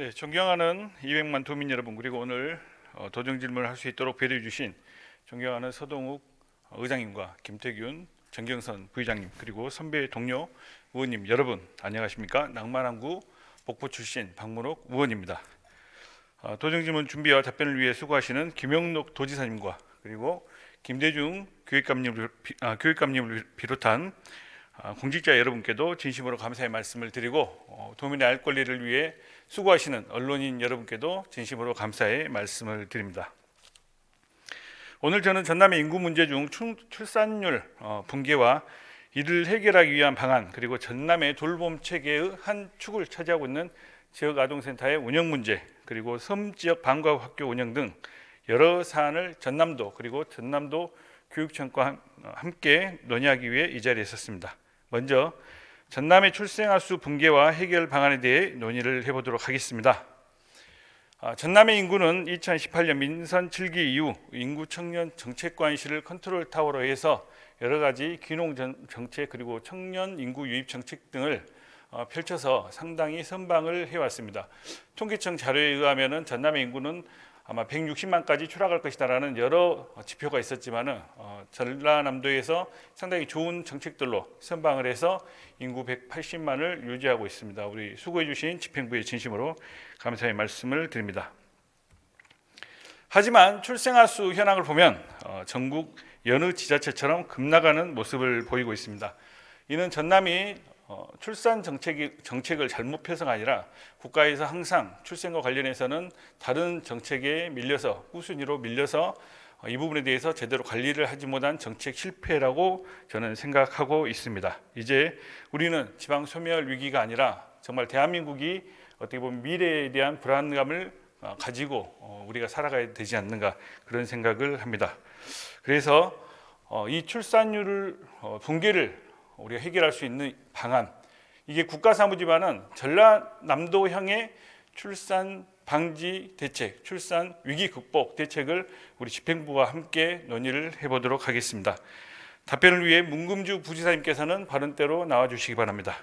네, 존경하는 200만 도민 여러분, 그리고 오늘 도정 질문을 할 수 있도록 배려해 주신 존경하는 서동욱 의장님과 김태균, 정경선 부의장님, 그리고 선배 동료 의원님 여러분 안녕하십니까? 낭만항구 복포 출신 박문옥 의원입니다. 도정 질문 준비와 답변을 위해 수고하시는 김영록 도지사님과 그리고 김대중 교육감님을 비롯한 공직자 여러분께도 진심으로 감사의 말씀을 드리고 도민의 알 권리를 위해 수고하시는 언론인 여러분께도 진심으로 감사의 말씀을 드립니다. 오늘 저는 전남의 인구 문제 중 출산율 붕괴와 이를 해결하기 위한 방안, 그리고 전남의 돌봄 체계의 한 축을 차지하고 있는 지역아동센터의 운영 문제, 그리고 섬지역 방과후 학교 운영 등 여러 사안을 전남도 그리고 전남도 교육청과 함께 논의하기 위해 이 자리에 섰습니다. 먼저 전남의 출생아 수 붕괴와 해결 방안에 대해 논의를 해보도록 하겠습니다. 전남의 인구는 2018년 민선 7기 이후 인구 청년 정책관실을 컨트롤 타워로 해서 여러 가지 귀농 정책 그리고 청년 인구 유입 정책 등을 펼쳐서 상당히 선방을 해왔습니다. 통계청 자료에 의하면 전남의 인구는 아마 160만까지 추락할 것이다라는 여러 지표가 있었지만은 전라남도에서 상당히 좋은 정책들로 선방을 해서 인구 180만을 유지하고 있습니다. 우리 수고해주신 집행부에 진심으로 감사의 말씀을 드립니다. 하지만 출생아 수 현황을 보면 전국 여느 지자체처럼 급나가는 모습을 보이고 있습니다. 이는 전남이 출산 정책을 잘못 펴서가 아니라 국가에서 항상 출생과 관련해서는 다른 정책에 밀려서 우순위로 밀려서 이 부분에 대해서 제대로 관리를 하지 못한 정책 실패라고 저는 생각하고 있습니다. 이제 우리는 지방 소멸 위기가 아니라 정말 대한민국이 어떻게 보면 미래에 대한 불안감을 가지고 우리가 살아가야 되지 않는가 그런 생각을 합니다. 그래서 이 출산율 붕괴를 우리가 해결할 수 있는 방안, 이게 국가사무지만은 전라남도형의 출산 방지 대책, 출산 위기 극복 대책을 우리 집행부와 함께 논의를 해보도록 하겠습니다. 답변을 위해 문금주 부지사님께서는 발언대로 나와주시기 바랍니다.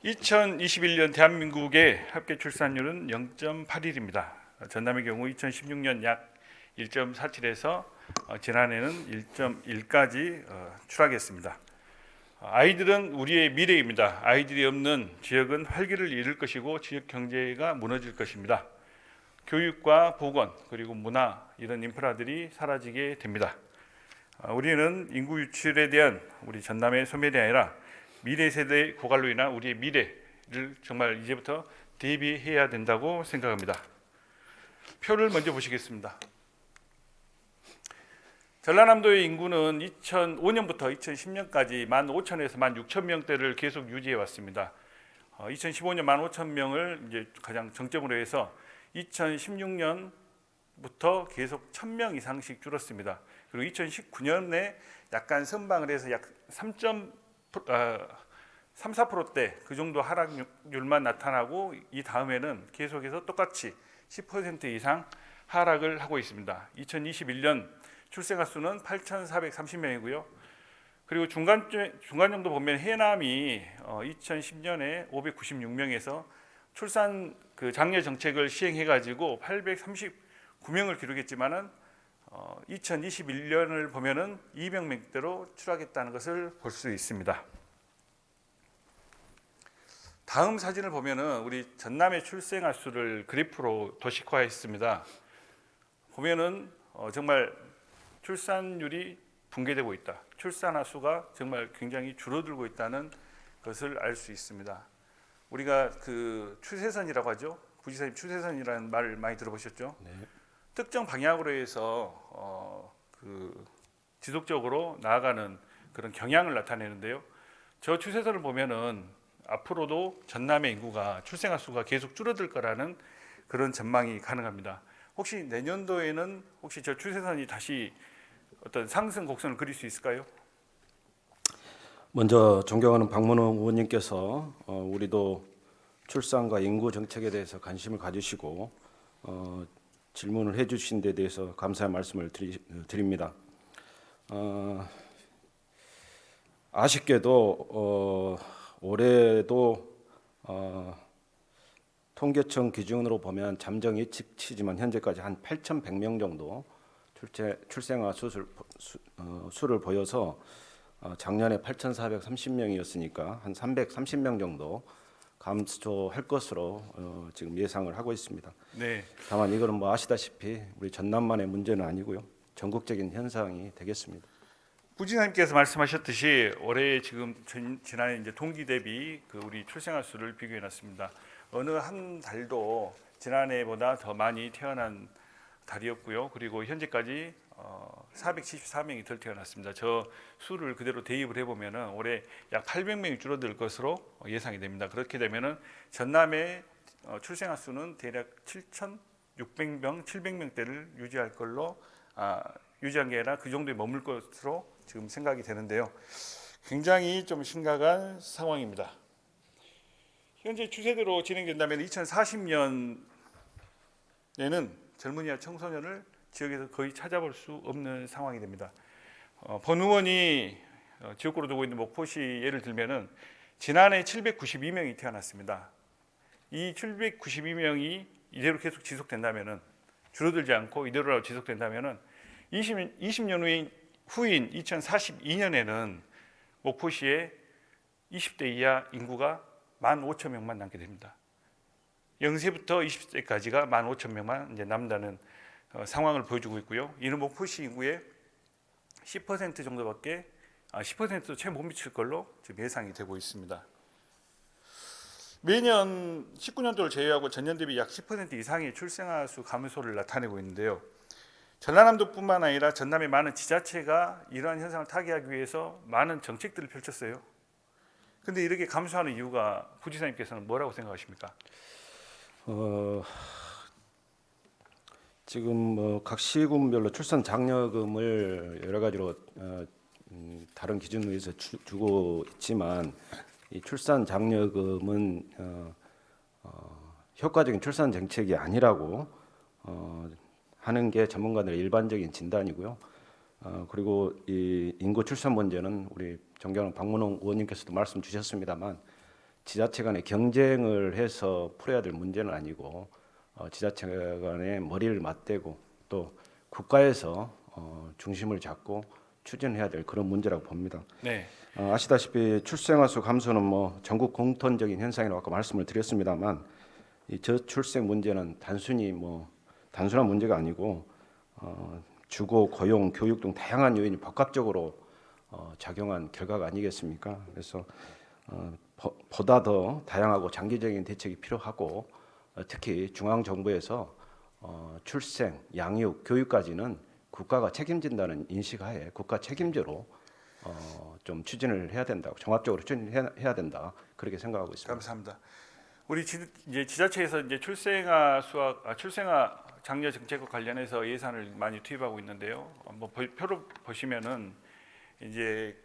2021년 대한민국의 합계 출산율은 0.81입니다. 전남의 경우 2016년 약 1.47에서 지난해는 1.1까지 추락했습니다. 아이들은 우리의 미래입니다. 아이들이 없는 지역은 활기를 잃을 것이고 지역 경제가 무너질 것입니다. 교육과 보건 그리고 문화 이런 인프라들이 사라지게 됩니다. 우리는 인구 유출에 대한 우리 전남의 소멸이 아니라 미래 세대의 고갈로 인한 우리의 미래를 정말 이제부터 대비해야 된다고 생각합니다. 표를 먼저 보시겠습니다. 전라남도의 인구는 2005년부터 2010년까지 15,000에서 16,000명대를 계속 유지해 왔습니다. 2015년 15,000명을 이제 가장 정점으로 해서 2016년부터 계속 1,000명 이상씩 줄었습니다. 그리고 2019년에 약간 선방을 해서 약 3~4%대 그 정도 하락률만 나타나고 이 다음에는 계속해서 똑같이 10% 이상 하락을 하고 있습니다. 2021년 출생아 수는 8,430명이고요. 그리고 중간 정도 보면 해남이 2010년에 596명에서 출산 장려 정책을 시행해 가지고 839명을 기록했지만은 2021년을 보면은 200명대로 추락했다는 것을 볼 수 있습니다. 다음 사진을 보면은 우리 전남의 출생아 수를 그래프로 도식화했습니다. 보면은 정말 출산율이 붕괴되고 있다. 출산아 수가 정말 굉장히 줄어들고 있다는 것을 알 수 있습니다. 우리가 그 추세선이라고 하죠. 부지사님 추세선이라는 말을 많이 들어보셨죠? 네. 특정 방향으로 해서 지속적으로 나아가는 그런 경향을 나타내는데요. 저 추세선을 보면은 앞으로도 전남의 인구가 출생아 수가 계속 줄어들 거라는 그런 전망이 가능합니다. 혹시 내년도에는 혹시 저 추세선이 다시 어떤 상승 곡선을 그릴 수 있을까요? 먼저 존경하는 박문호 의원님께서 우리도 출산과 인구 정책에 대해서 관심을 가지시고 질문을 해주신 데 대해서 감사의 말씀을 드립니다. 아쉽게도 올해도 통계청 기준으로 보면 잠정 예측치지만 현재까지 한 8,100명 정도 출생아 수를 보여서 작년에 8,430명이었으니까 한 330명 정도 감소할 것으로 지금 예상을 하고 있습니다. 네. 다만 이거는 뭐 아시다시피 우리 전남만의 문제는 아니고요, 전국적인 현상이 되겠습니다. 부지사님께서 말씀하셨듯이 올해 지금 지난해 이제 동기 대비 우리 출생아 수를 비교해놨습니다. 어느 한 달도 지난해보다 더 많이 태어난 달이었고요. 그리고 현재까지 474명이 덜 태어났습니다. 저 수를 그대로 대입을 해보면은 올해 약 800명이 줄어들 것으로 예상이 됩니다. 그렇게 되면은 전남의 출생아 수는 대략 7,600명, 700명대를 유지할 걸로 유지한 게 아니라 그 정도에 머물 것으로 지금 생각이 되는데요. 굉장히 좀 심각한 상황입니다. 현재 추세대로 진행된다면 2040년에는 젊은이와 청소년을 지역에서 거의 찾아볼 수 없는 상황이 됩니다. 본 의원이 지역구로 두고 있는 목포시 예를 들면은 지난해 792명이 태어났습니다. 이 792명이 이대로 계속 지속된다면은, 줄어들지 않고 이대로 지속된다면은 20년 후인 2042년에는 목포시에 20대 이하 인구가 15,000명만 남게 됩니다. 0세부터 20세까지가 15,000명만 이제 남다는 상황을 보여주고 있고요. 이는 목포시 인구의 10% 정도밖에 10%도 채 못 미칠 걸로 지금 예상이 되고 있습니다. 매년 19년도를 제외하고 전년 대비 약 10% 이상의 출생아 수 감소를 나타내고 있는데요. 전라남도뿐만 아니라 전남의 많은 지자체가 이러한 현상을 타개하기 위해서 많은 정책들을 펼쳤어요. 그런데 이렇게 감소하는 이유가 부지사님께서는 뭐라고 생각하십니까? 지금 뭐 각 시군별로 출산 장려금을 여러 가지로 다른 기준에 의해서 주고 있지만, 이 출산 장려금은 효과적인 출산 정책이 아니라고 하는 게 전문가들의 일반적인 진단이고요. 그리고 이 인구 출산 문제는 우리 존경하는 박문홍 의원님께서도 말씀 주셨습니다만, 지자체 간의 경쟁을 해서 풀어야 될 문제는 아니고 지자체 간의 머리를 맞대고 또 국가에서 중심을 잡고 추진해야 될 그런 문제라고 봅니다. 네. 아시다시피 출생아 수 감소는 뭐 전국 공통적인 현상이라고 아까 말씀을 드렸습니다만, 이 저출생 문제는 단순한 문제가 아니고 주거, 고용, 교육 등 다양한 요인이 복합적으로 작용한 결과가 아니겠습니까? 그래서 보다 더 다양하고 장기적인 대책이 필요하고, 특히 중앙 정부에서 출생, 양육, 교육까지는 국가가 책임진다는 인식하에 국가 책임제로 좀 추진을 해야 된다고, 종합적으로 추진해야 된다, 그렇게 생각하고 있습니다. 감사합니다. 우리 이제 지자체에서 이제 출생아 장려 정책과 관련해서 예산을 많이 투입하고 있는데요. 뭐 표로 보시면은 이제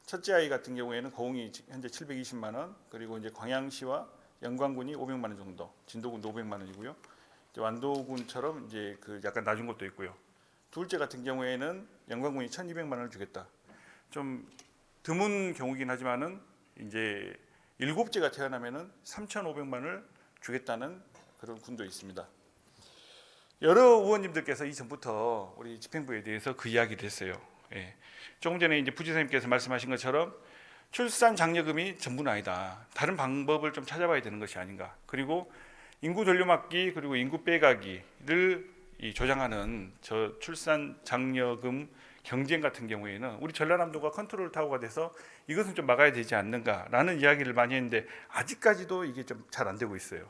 첫째 아이 같은 경우에는 고흥이 현재 720만 원, 그리고 이제 광양시와 영광군이 500만 원 정도, 진도군도 500만 원이고요. 이제 완도군처럼 이제 약간 낮은 것도 있고요. 둘째 같은 경우에는 영광군이 1,200만 원을 주겠다. 좀 드문 경우긴 하지만은 이제 일곱째가 태어나면은 3,500만 원을 주겠다는 그런 군도 있습니다. 여러 의원님들께서 이전부터 우리 집행부에 대해서 그 이야기를 했어요. 예. 조금 전에 이제 부지사님께서 말씀하신 것처럼 출산 장려금이 전부는 아니다. 다른 방법을 좀 찾아봐야 되는 것이 아닌가. 그리고 인구 돌려막기 그리고 인구 빼가기를 조장하는 저 출산 장려금 경쟁 같은 경우에는 우리 전라남도가 컨트롤 타워가 돼서 이것은 좀 막아야 되지 않는가라는 이야기를 많이 했는데, 아직까지도 이게 좀 잘 안 되고 있어요.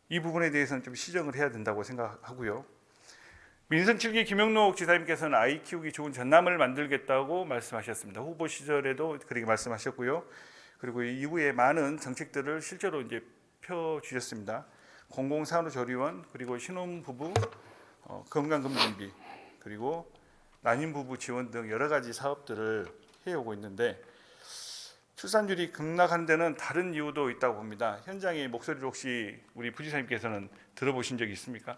이 부분에 대해서는 좀 시정을 해야 된다고 생각하고요. 민선 7기 김영록 지사님께서는 아이 키우기 좋은 전남을 만들겠다고 말씀하셨습니다. 후보 시절에도 그렇게 말씀하셨고요. 그리고 이후에 많은 정책들을 실제로 이제 펴 주셨습니다. 공공산후조리원, 그리고 신혼부부 건강검진비, 그리고 난임부부 지원 등 여러 가지 사업들을 해오고 있는데, 출산율이 급락한 데는 다른 이유도 있다고 봅니다. 현장의 목소리를 혹시 우리 부지사님께서는 들어보신 적이 있습니까?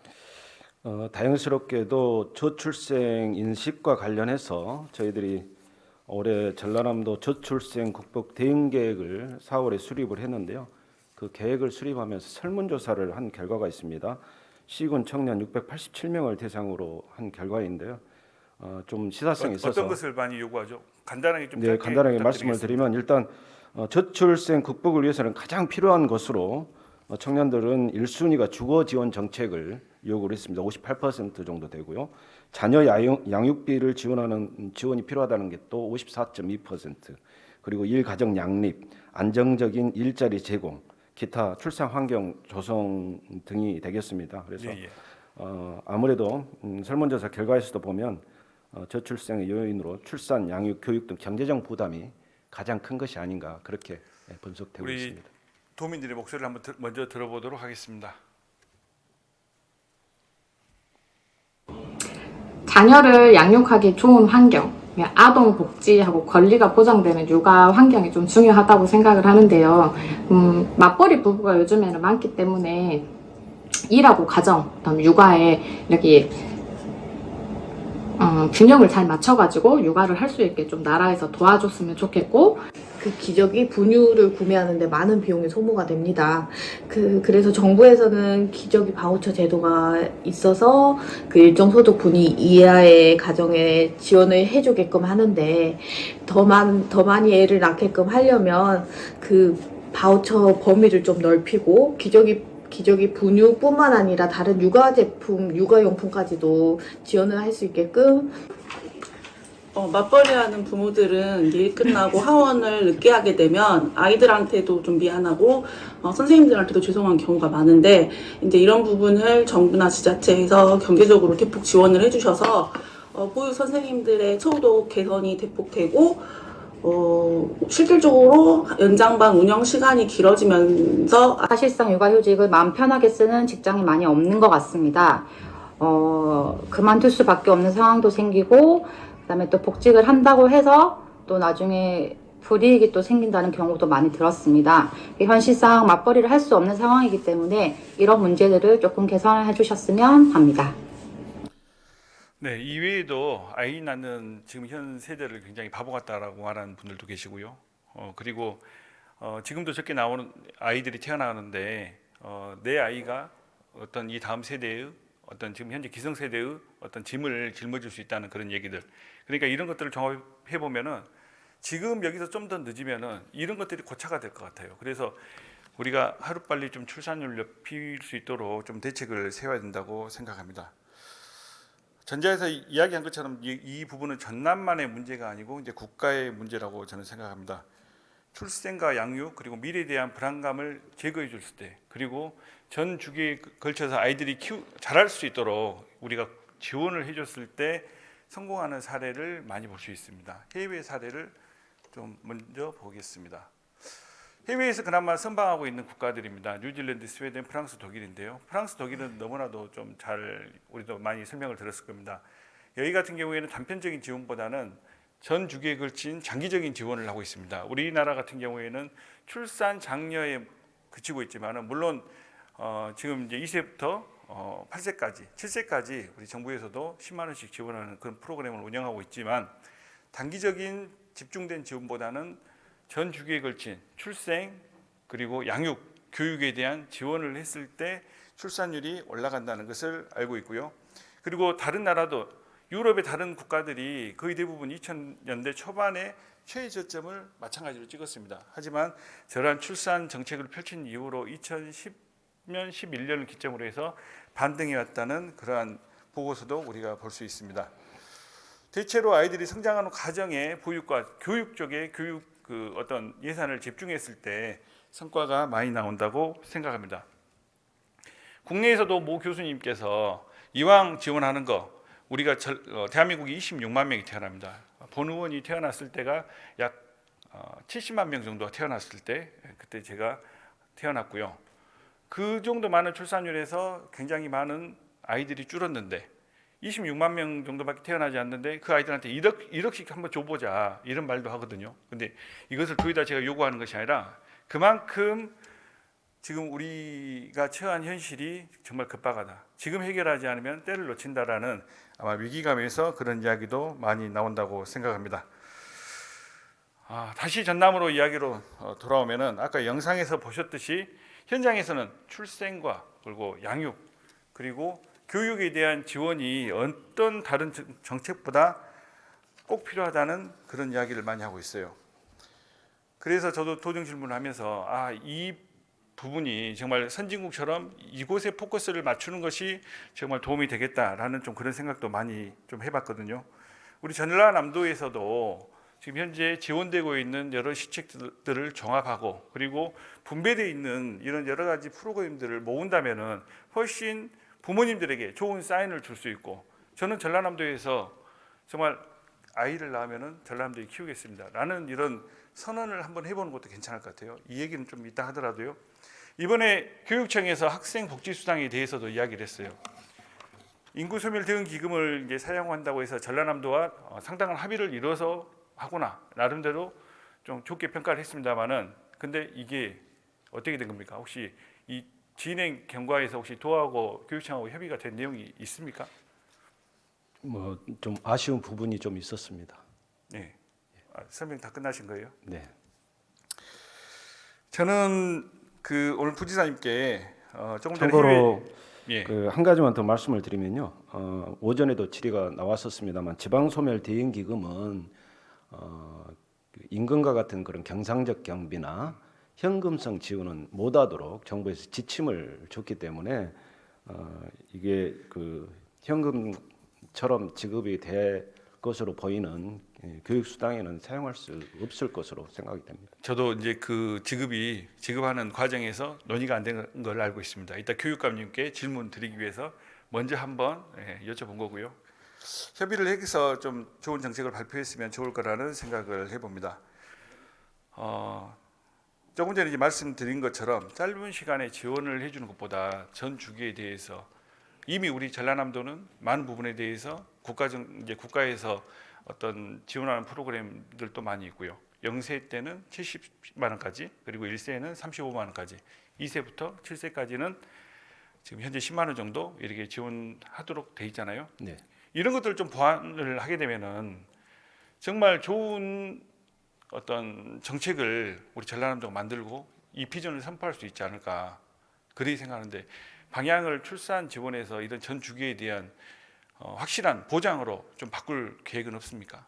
다행스럽게도 저출생 인식과 관련해서 저희들이 올해 전라남도 저출생 극복 대응 계획을 4월에 수립을 했는데요. 그 계획을 수립하면서 설문조사를 한 결과가 있습니다. 시군 청년 687명을 대상으로 한 결과인데요. 좀 시사성이 있어서 어떤 것을 많이 요구하죠? 간단하게 좀 네, 짧게 간단하게 말씀을 부탁드리겠습니다. 드리면 일단 저출생 극복을 위해서는 가장 필요한 것으로 청년들은 1순위가 주거 지원 정책을 요구를 했습니다. 58% 정도 되고요. 자녀 양육비를 지원하는 지원이 필요하다는 게 또 54.2%. 그리고 일가정 양립, 안정적인 일자리 제공, 기타 출산 환경 조성 등이 되겠습니다. 그래서 예, 예. 아무래도 설문조사 결과에서도 보면 저출생의 요인으로 출산, 양육, 교육 등 경제적 부담이 가장 큰 것이 아닌가 그렇게 분석되고 우리 있습니다. 도민들의 목소리를 한번 먼저 들어보도록 하겠습니다. 자녀를 양육하기 좋은 환경, 아동 복지하고 권리가 보장되는 육아 환경이 좀 중요하다고 생각을 하는데요. 맞벌이 부부가 요즘에는 많기 때문에 일하고 가정, 그다음 육아에 이렇게 균형을 잘 맞춰가지고 육아를 할 수 있게 좀 나라에서 도와줬으면 좋겠고, 그 기저귀 분유를 구매하는데 많은 비용이 소모가 됩니다. 그래서 정부에서는 기저귀 바우처 제도가 있어서 그 일정 소득 분위 이하의 가정에 지원을 해주게끔 하는데 더 많이 애를 낳게끔 하려면 그 바우처 범위를 좀 넓히고 기저귀 분유뿐만 아니라 다른 육아 제품, 육아용품까지도 지원을 할 수 있게끔. 맞벌이하는 부모들은 일 끝나고 하원을 늦게 하게 되면 아이들한테도 좀 미안하고 선생님들한테도 죄송한 경우가 많은데, 이제 이런 부분을 정부나 지자체에서 경제적으로 대폭 지원을 해주셔서 보육 선생님들의 처우도 개선이 대폭 되고 실질적으로 연장반 운영 시간이 길어지면서 사실상 육아휴직을 마음 편하게 쓰는 직장이 많이 없는 것 같습니다. 그만둘 수밖에 없는 상황도 생기고, 그다음에 또 복직을 한다고 해서 또 나중에 불이익이 또 생긴다는 경우도 많이 들었습니다. 현실상 맞벌이를 할 수 없는 상황이기 때문에 이런 문제들을 조금 개선해 주셨으면 합니다. 네, 이외에도 아이 낳는 지금 현 세대를 굉장히 바보 같다라고 말하는 분들도 계시고요. 그리고 지금도 적게 나오는 아이들이 태어나는데 내 아이가 어떤 이 다음 세대의 어떤 지금 현재 기성 세대의 어떤 짐을 짊어질 수 있다는 그런 얘기들. 그러니까 이런 것들을 종합해 보면은 지금 여기서 좀 더 늦으면은 이런 것들이 고차가 될 것 같아요. 그래서 우리가 하루빨리 좀 출산율 높일 수 있도록 좀 대책을 세워야 된다고 생각합니다. 전자에서 이야기한 것처럼 이 부분은 전남만의 문제가 아니고 이제 국가의 문제라고 저는 생각합니다. 출생과 양육 그리고 미래에 대한 불안감을 제거해 줄 때, 그리고 전 주기에 걸쳐서 아이들이 잘할 수 있도록 우리가 지원을 해줬을 때 성공하는 사례를 많이 볼 수 있습니다. 해외 사례를 좀 먼저 보겠습니다. 해외에서 그나마 선방하고 있는 국가들입니다. 뉴질랜드, 스웨덴, 프랑스, 독일인데요. 프랑스, 독일은 너무나도 좀 잘 우리도 많이 설명을 들었을 겁니다. 여기 같은 경우에는 단편적인 지원보다는 전 주기에 걸친 장기적인 지원을 하고 있습니다. 우리나라 같은 경우에는 출산 장려에 그치고 있지만은 물론 지금 이제 2세부터 8세까지, 7세까지 우리 정부에서도 10만 원씩 지원하는 그런 프로그램을 운영하고 있지만 단기적인 집중된 지원보다는 전 주기에 걸친 출생 그리고 양육, 교육에 대한 지원을 했을 때 출산율이 올라간다는 것을 알고 있고요. 그리고 다른 나라도 유럽의 다른 국가들이 거의 대부분 2000년대 초반에 최저점을 마찬가지로 찍었습니다. 하지만 저러한 출산 정책을 펼친 이후로 2010년, 11년을 기점으로 해서 반등해 왔다는 그러한 보고서도 우리가 볼 수 있습니다. 대체로 아이들이 성장하는 가정의 보육과 교육 쪽에 어떤 예산을 집중했을 때 성과가 많이 나온다고 생각합니다. 국내에서도 모 교수님께서 이왕 지원하는 거 우리가 대한민국이 26만 명이 태어납니다. 본 의원이 태어났을 때가 약 70만 명 정도 태어났을 때 그때 제가 태어났고요. 그 정도 많은 출산율에서 굉장히 많은 아이들이 줄었는데 26만 명 정도밖에 태어나지 않는데 그 아이들한테 1억씩 한번 줘보자 이런 말도 하거든요. 근데 이것을 거의 다 제가 요구하는 것이 아니라 그만큼 지금 우리가 처한 현실이 정말 급박하다. 지금 해결하지 않으면 때를 놓친다라는 아마 위기감에서 그런 이야기도 많이 나온다고 생각합니다. 다시 전남으로 이야기로 돌아오면은 아까 영상에서 보셨듯이 현장에서는 출생과 그리고 양육 그리고 교육에 대한 지원이 어떤 다른 정책보다 꼭 필요하다는 그런 이야기를 많이 하고 있어요. 그래서 저도 도정 질문을 하면서 이 부분이 정말 선진국처럼 이곳에 포커스를 맞추는 것이 정말 도움이 되겠다라는 좀 그런 생각도 많이 좀 해봤거든요. 우리 전라남도에서도 지금 현재 지원되고 있는 여러 시책들을 종합하고 그리고 분배되어 있는 이런 여러 가지 프로그램들을 모은다면은 훨씬 부모님들에게 좋은 사인을 줄 수 있고 저는 전라남도에서 정말 아이를 낳으면은 전라남도에 키우겠습니다라는 이런 선언을 한번 해보는 것도 괜찮을 것 같아요. 이 얘기는 좀 이따 하더라도요. 이번에 교육청에서 학생복지수당에 대해서도 이야기를 했어요. 인구소멸 대응 기금을 이제 사용한다고 해서 전라남도와 상당한 합의를 이뤄서 하구나 나름대로 좀 좋게 평가를 했습니다만은 근데 이게 어떻게 된 겁니까? 혹시 이 진행 경과에서 혹시 도하고 교육청하고 협의가 된 내용이 있습니까? 뭐 좀 아쉬운 부분이 좀 있었습니다. 네. 설명 다 끝나신 거예요? 네. 저는 오늘 부지사님께 조금 전에 참고로 예. 한 가지만 더 말씀을 드리면요. 오전에도 질의가 나왔었습니다만 지방소멸 대응기금은 임금과 같은 그런 경상적 경비나 현금성 지원은 못하도록 정부에서 지침을 줬기 때문에 이게 현금처럼 지급이 될 것으로 보이는 교육수당에는 사용할 수 없을 것으로 생각이 됩니다. 저도 이제 지급하는 과정에서 논의가 안 된 걸 알고 있습니다. 이따 교육감님께 질문 드리기 위해서 먼저 한번 여쭤본 거고요. 협의를 해서 좀 좋은 정책을 발표했으면 좋을 거라는 생각을 해봅니다. 조금 전에 이제 말씀드린 것처럼 짧은 시간에 지원을 해주는 것보다 전 주기에 대해서 이미 우리 전라남도는 많은 부분에 대해서 국가에서 어떤 지원하는 프로그램들도 많이 있고요. 0세 때는 70만 원까지 그리고 1세는 35만 원까지 2세부터 7세까지는 지금 현재 10만 원 정도 이렇게 지원하도록 돼 있잖아요. 네. 이런 것들을 좀 보완을 하게 되면은 정말 좋은 어떤 정책을 우리 전라남도가 만들고 이 비전을 선포할 수 있지 않을까 그렇게 생각하는데 방향을 출산 지원에서 이런 전 주기에 대한 확실한 보장으로 좀 바꿀 계획은 없습니까?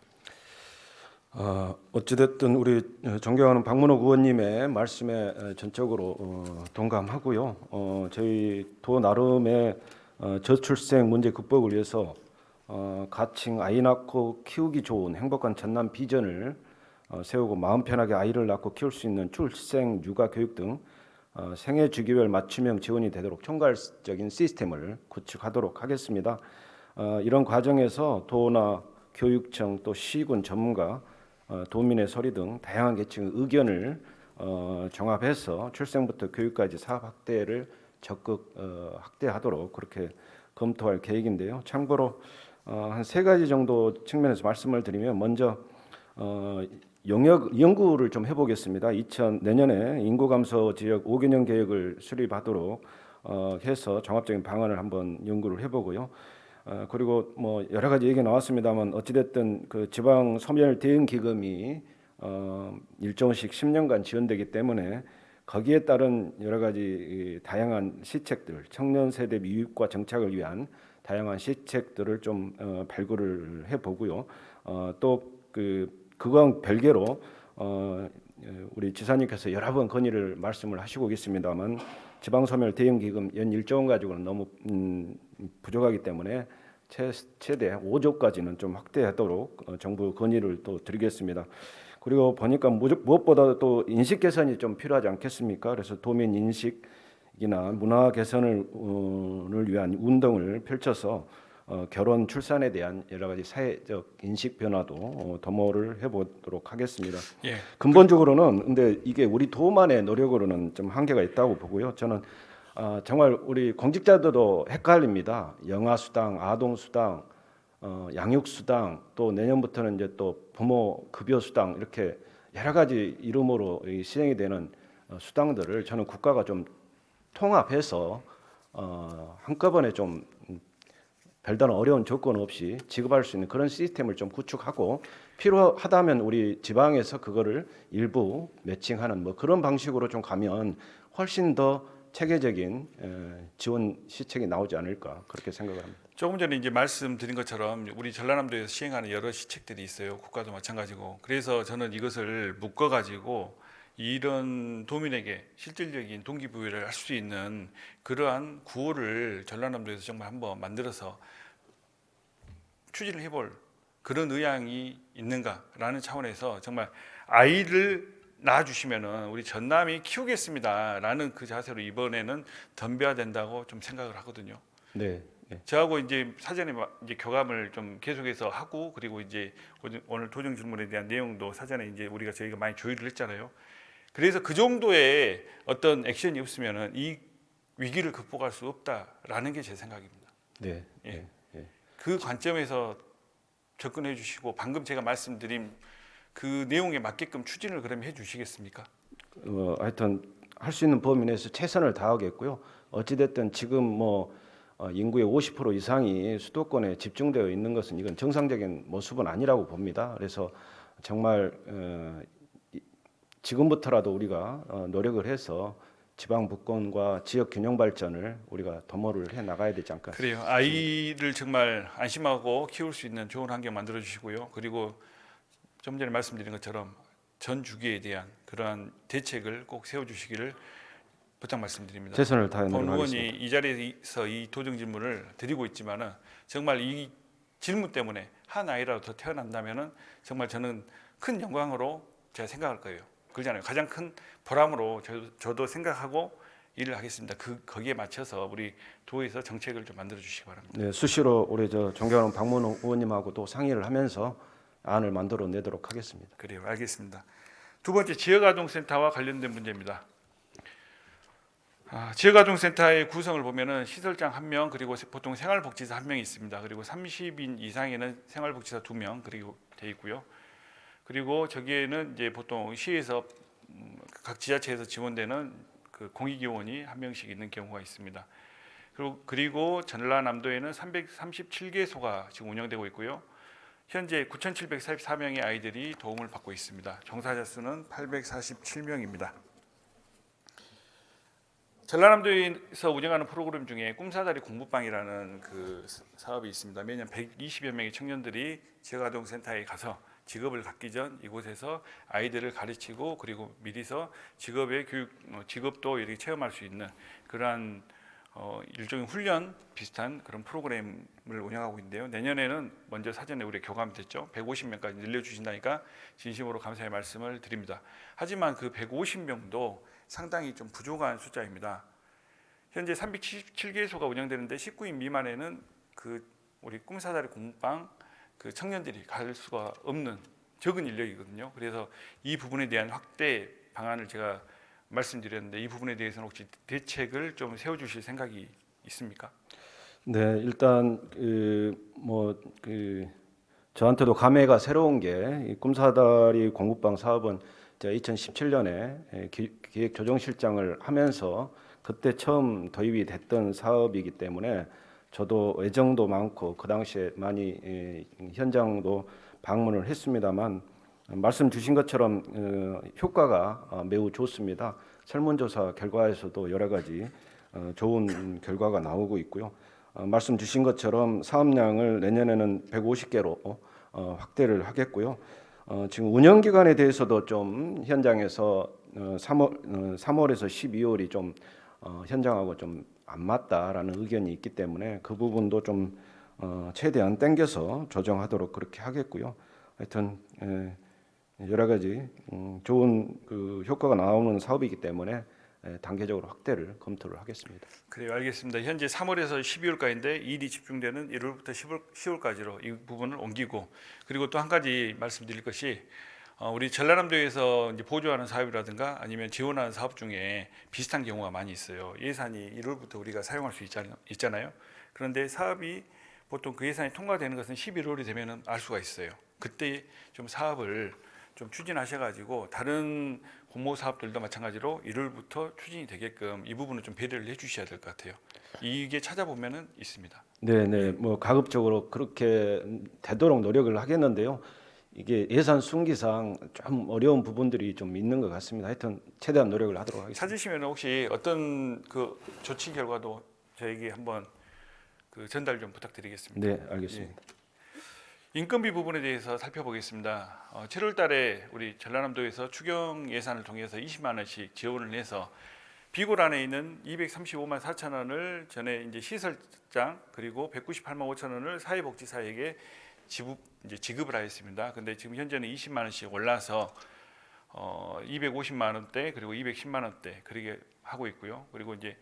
어찌됐든 우리 존경하는 박문옥 의원님의 말씀에 전적으로 동감하고요. 저희 도 나름의 저출생 문제 극복을 위해서 가칭 아이 낳고 키우기 좋은 행복한 전남 비전을 세우고 마음 편하게 아이를 낳고 키울 수 있는 출생, 육아, 교육 등 생애 주기별 맞춤형 지원이 되도록 총괄적인 시스템을 구축하도록 하겠습니다. 이런 과정에서 도나 교육청 또 시군 전문가, 도민의 소리 등 다양한 계층의 의견을 종합해서 출생부터 교육까지 사업 확대를 적극 확대하도록 그렇게 검토할 계획인데요. 참고로 한 세 가지 정도 측면에서 말씀을 드리면 먼저 영역 연구를 좀 해보겠습니다. 내년에 인구 감소 지역 5개년 계획을 수립하도록 해서 종합적인 방안을 한번 연구를 해보고요. 그리고 뭐 여러 가지 얘기 나왔습니다만 어찌됐든 그 지방 소멸 대응 기금이 일정씩 10년간 지원되기 때문에 거기에 따른 여러 가지 다양한 시책들, 청년 세대 미육과 정착을 위한 다양한 시책들을 좀 발굴을 해보고요. 또 그건 별개로 우리 지사님께서 여러 번 건의를 말씀을 하시고 계십니다만 지방소멸 대응기금 연 1조 원 가지고는 너무 부족하기 때문에 최대 5조까지는 좀 확대하도록 정부 건의를 또 드리겠습니다. 그리고 보니까 무엇보다 또 인식 개선이 좀 필요하지 않겠습니까? 그래서 도민 인식이나 문화 개선을 위한 운동을 펼쳐서 결혼 출산에 대한 여러 가지 사회적 인식 변화도 도모를 해보도록 하겠습니다. 예. 근본적으로는 근데 이게 우리 도만의 노력으로는 좀 한계가 있다고 보고요. 저는 정말 우리 공직자들도 헷갈립니다. 영아 수당, 아동 수당, 양육 수당, 또 내년부터는 이제 또 부모 급여 수당 이렇게 여러 가지 이름으로 시행이 되는 수당들을 저는 국가가 좀 통합해서 한꺼번에 좀 별다른 어려운 조건 없이 지급할 수 있는 그런 시스템을 좀 구축하고 필요하다면 우리 지방에서 그거를 일부 매칭하는 뭐 그런 방식으로 좀 가면 훨씬 더 체계적인 지원 시책이 나오지 않을까 그렇게 생각을 합니다. 조금 전에 이제 말씀드린 것처럼 우리 전라남도에서 시행하는 여러 시책들이 있어요. 국가도 마찬가지고. 그래서 저는 이것을 묶어 가지고 이런 도민에게 실질적인 동기부여를 할 수 있는 그러한 구호를 전라남도에서 정말 한번 만들어서 추진을 해볼 그런 의향이 있는가라는 차원에서 정말 아이를 낳아주시면은 우리 전남이 키우겠습니다라는 그 자세로 이번에는 덤벼야 된다고 좀 생각을 하거든요. 네. 네. 저하고 이제 사전에 이제 교감을 좀 계속해서 하고 그리고 이제 오늘 도정 질문에 대한 내용도 사전에 이제 저희가 많이 조율을 했잖아요. 그래서 그 정도의 어떤 액션이 없으면은 이 위기를 극복할 수 없다라는 게 제 생각입니다. 네. 예. 네. 네. 그 관점에서 접근해 주시고 방금 제가 말씀드린 그 내용에 맞게끔 추진을 그럼 해 주시겠습니까? 하여튼 할 수 있는 범위 내에서 최선을 다하겠고요. 어찌 됐든 지금 뭐 인구의 50% 이상이 수도권에 집중되어 있는 것은 이건 정상적인 모습은 아니라고 봅니다. 그래서 정말 지금부터라도 우리가 노력을 해서 지방 분권과 지역 균형 발전을 우리가 도모를 해 나가야 되지 않을까. 그래요. 아이를 정말 안심하고 키울 수 있는 좋은 환경 만들어 주시고요. 그리고 좀 전에 말씀드린 것처럼 전 주기에 대한 그러한 대책을 꼭 세워 주시기를 부탁 말씀드립니다. 최선을 다해 본 의원이 노력하겠습니다. 이 자리에서 이 도정 질문을 드리고 있지만은 정말 이 질문 때문에 한 아이라도 더 태어난다면은 정말 저는 큰 영광으로 제가 생각할 거예요. 그러잖아요. 가장 큰 보람으로 저도 생각하고 일을 하겠습니다. 거기에 맞춰서 우리 도에서 정책을 좀 만들어 주시기 바랍니다. 네, 수시로 우리 존경하는 박문호 의원님하고도 상의를 하면서 안을 만들어 내도록 하겠습니다. 그래요. 알겠습니다. 두 번째 지역아동센터와 관련된 문제입니다. 지역아동센터의 구성을 보면은 시설장 1명 그리고 보통 생활복지사 1명이 있습니다. 그리고 30인 이상에는 생활복지사 2명 그리고 돼 있고요. 그리고 저기에는 이제 보통 시에서 각 지자체에서 지원되는 그 공익요원이 1명씩 있는 경우가 있습니다. 그리고 전라남도에는 337개소가 지금 운영되고 있고요. 현재 9,744명의 아이들이 도움을 받고 있습니다. 종사자 수는 847명입니다. 전라남도에서 운영하는 프로그램 중에 꿈사다리 공부방이라는 그 사업이 있습니다. 매년 120여 명의 청년들이 지역아동센터에 가서 직업을 갖기 전 이곳에서 아이들을 가르치고 그리고 미리서 직업도 이렇게 체험할 수 있는 그러한 일종의 훈련 비슷한 그런 프로그램을 운영하고 있는데요. 내년에는 먼저 사전에 우리 교감됐죠. 150명까지 늘려주신다니까 진심으로 감사의 말씀을 드립니다. 하지만 그 150명도 상당히 좀 부족한 숫자입니다. 현재 377개소가 운영되는데 19인 미만에는 그 우리 꿈사다리 공부방 그 청년들이 갈 수가 없는 적은 인력이거든요. 그래서 이 부분에 대한 확대 방안을 제가 말씀드렸는데 이 부분에 대해서는 혹시 대책을 좀 세워주실 생각이 있습니까? 네, 일단 저한테도 감회가 새로운 게 꿈사다리 공부방 사업은 제가 2017년에 기획조정실장을 하면서 그때 처음 도입이 됐던 사업이기 때문에 저도 애정도 많고 그 당시에 많이 현장도 방문을 했습니다만 말씀 주신 것처럼 효과가 매우 좋습니다. 설문조사 결과에서도 여러 가지 좋은 결과가 나오고 있고요. 말씀 주신 것처럼 사업량을 내년에는 150개로 확대를 하겠고요. 지금 운영 기간에 대해서도 좀 현장에서 3월에서 12월이 좀 현장하고 좀 안 맞다라는 의견이 있기 때문에 그 부분도 좀 최대한 땡겨서 조정하도록 그렇게 하겠고요. 하여튼 여러 가지 좋은 그 효과가 나오는 사업이기 때문에 단계적으로 확대를 검토를 하겠습니다. 그래요, 알겠습니다. 현재 3월에서 12월까지인데 일이 집중되는 1월부터 10월까지로 이 부분을 옮기고 그리고 또 한 가지 말씀드릴 것이 우리 전라남도에서 이제 보조하는 사업이라든가 아니면 지원하는 사업 중에 비슷한 경우가 많이 있어요. 예산이 1월부터 우리가 사용할 수 있잖아요. 그런데 사업이 보통 그 예산이 통과되는 것은 11월이 되면 알 수가 있어요. 그때 좀 사업을 좀 추진하셔가지고 다른 공모 사업들도 마찬가지로 1월부터 추진이 되게끔 이 부분을 좀 배려를 해주셔야 될 것 같아요. 이게 찾아보면은 있습니다. 네네, 뭐 가급적으로 그렇게 되도록 노력을 하겠는데요. 이게 예산 순기상 좀 어려운 부분들이 좀 있는 것 같습니다. 하여튼 최대한 노력을 하도록 하겠습니다. 찾으시면 혹시 어떤 그 조치 결과도 저에게 한번 그 전달 좀 부탁드리겠습니다. 네, 알겠습니다. 인건비 부분에 대해서 살펴보겠습니다. 7월달에 우리 전라남도에서 추경 예산을 통해서 20만 원씩 지원을 해서 비골 안에 있는 235만 4천 원을 전에 이제 시설장 그리고 198만 5천 원을 사회복지사에게 지급을 하였습니다. 근데 지금 현재는 20만 원씩 올라서 250만 원대 그리고 210만 원대 그렇게 하고 있고요. 그리고 이제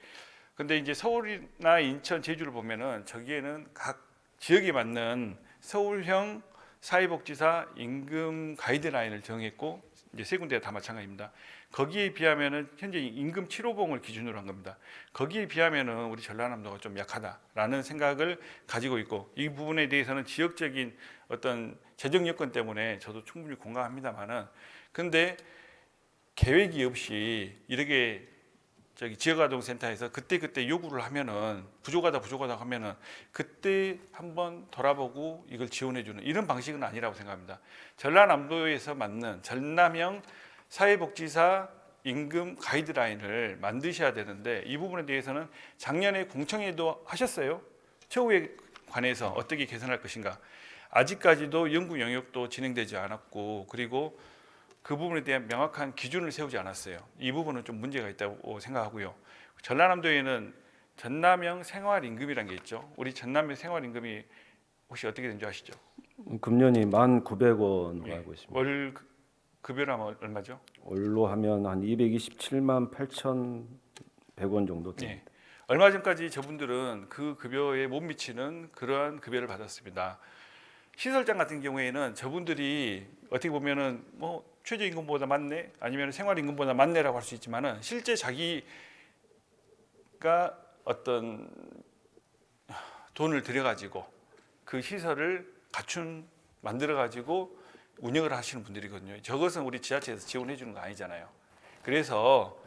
근데 이제 서울이나 인천, 제주를 보면은 저기에는 각 지역에 맞는 서울형 사회복지사 임금 가이드라인을 정했고 이제 세 군데가 다 마찬가지입니다. 거기에 비하면은 현재 임금 7호봉을 기준으로 한 겁니다. 거기에 비하면은 우리 전라남도가 좀 약하다라는 생각을 가지고 있고 이 부분에 대해서는 지역적인 어떤 재정 여건 때문에 저도 충분히 공감합니다만은 근데 계획이 없이 이렇게 지역아동센터에서 그때 요구를 하면은 부족하다 하면은 그때 한번 돌아보고 이걸 지원해주는 이런 방식은 아니라고 생각합니다. 전라남도에서 맞는 전남형 사회복지사 임금 가이드라인을 만드셔야 되는데 이 부분에 대해서는 작년에 공청회도 하셨어요. 처우에 관해서 어떻게 개선할 것인가. 아직까지도 연구 영역도 진행되지 않았고 그리고 그 부분에 대한 명확한 기준을 세우지 않았어요. 이 부분은 좀 문제가 있다고 생각하고요. 전라남도에는 전남형 생활임금이라는 게 있죠. 우리 전남형 생활임금이 혹시 어떻게 되는지 아시죠? 금년이 1,900원으로 알고 있습니다. 월 급여라면 얼마죠? 월로 하면 한 227만 8,100원 정도 됩니다. 네. 얼마 전까지 저분들은 그 급여에 못 미치는 그러한 급여를 받았습니다. 시설장 같은 경우에는 저분들이 어떻게 보면은 뭐 최저임금보다 많네 아니면 생활임금보다 많네라고 할 수 있지만은 실제 자기가 어떤 돈을 들여가지고 그 시설을 만들어가지고 운영을 하시는 분들이거든요. 저것은 우리 지자체에서 지원해 주는 거 아니잖아요. 그래서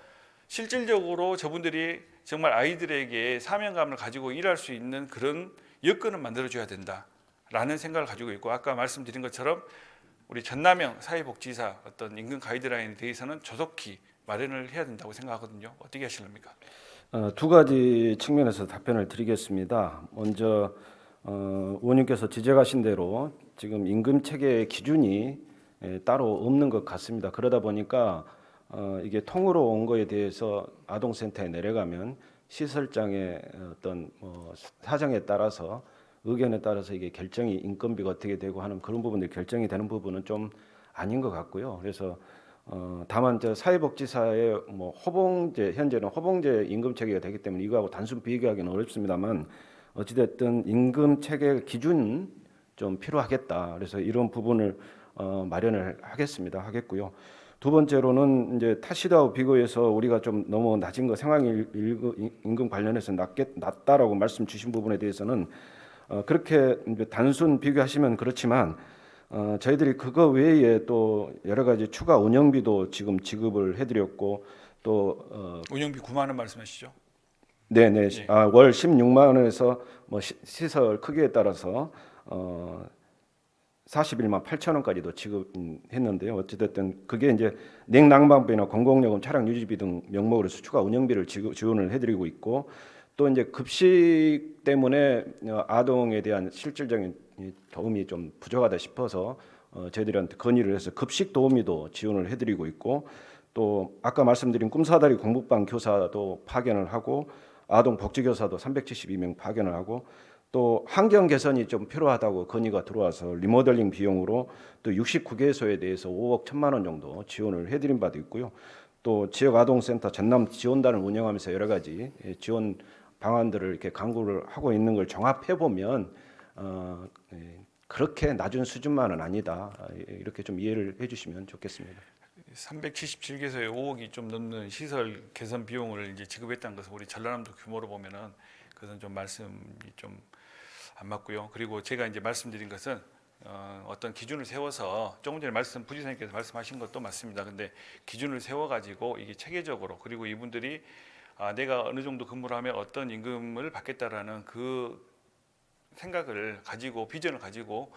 실질적으로 저분들이 정말 아이들에게 사명감을 가지고 일할 수 있는 그런 여건을 만들어줘야 된다라는 생각을 가지고 있고 아까 말씀드린 것처럼 우리 전남형 사회복지사 어떤 임금 가이드라인에 대해서는 조속히 마련을 해야 된다고 생각하거든요. 어떻게 하실랍니까? 두 가지 측면에서 답변을 드리겠습니다. 먼저 의원님께서 지적하신 대로 지금 임금 체계의 기준이 따로 없는 것 같습니다. 그러다 보니까 이게 통으로 온 거에 대해서 아동센터에 내려가면 시설장의 어떤 사정에 따라서 의견에 따라서 이게 결정이 인건비가 어떻게 되고 하는 그런 부분들이 결정이 되는 부분은 좀 아닌 것 같고요. 그래서 다만 저 사회복지사의 뭐 호봉제 현재는 호봉제 임금 체계가 되기 때문에 이거하고 단순 비교하기는 어렵습니다만 어찌됐든 임금 체계 기준 좀 필요하겠다. 그래서 이런 부분을 마련을 하겠고요. 두 번째로는 이제 타시다와 비교해서 우리가 좀 너무 낮은 거 생활임금 관련해서 낮다라고 말씀 주신 부분에 대해서는 그렇게 이제 단순 비교하시면 그렇지만 저희들이 그거 외에 또 여러 가지 추가 운영비도 지금 지급을 해드렸고 또 운영비 9만 원 말씀하시죠? 네네 네. 월 16만 원에서 뭐 시설 크기에 따라서 41만 8천 원까지도 지급했는데요. 어찌됐든 그게 이제 냉난방비나 공공요금, 차량 유지비 등 명목으로 추가 운영비를 지원을 해드리고 있고 또 이제 급식 때문에 아동에 대한 실질적인 도움이 좀 부족하다 싶어서 저희들한테 건의를 해서 급식 도우미도 지원을 해드리고 있고 또 아까 말씀드린 꿈사다리 공부방 교사도 파견을 하고 아동 복지교사도 372명 파견을 하고 또 환경 개선이 좀 필요하다고 건의가 들어와서 리모델링 비용으로 또 69개소에 대해서 5억 1천만 원 정도 지원을 해드린 바도 있고요. 또 지역아동센터 전남 지원단을 운영하면서 여러 가지 지원 방안들을 이렇게 강구를 하고 있는 걸 종합해 보면 그렇게 낮은 수준만은 아니다. 이렇게 좀 이해를 해주시면 좋겠습니다. 377개소에 5억이 좀 넘는 시설 개선 비용을 이제 지급했다는 것은 우리 전라남도 규모로 보면은 그것은 좀 말씀이 좀 안 맞고요. 그리고 제가 이제 말씀드린 것은 어떤 기준을 세워서 조금 전에 부지사님께서 말씀하신 것도 맞습니다. 근데 기준을 세워가지고 이게 체계적으로 그리고 이분들이 내가 어느 정도 근무를 하면 어떤 임금을 받겠다라는 그 생각을 가지고 비전을 가지고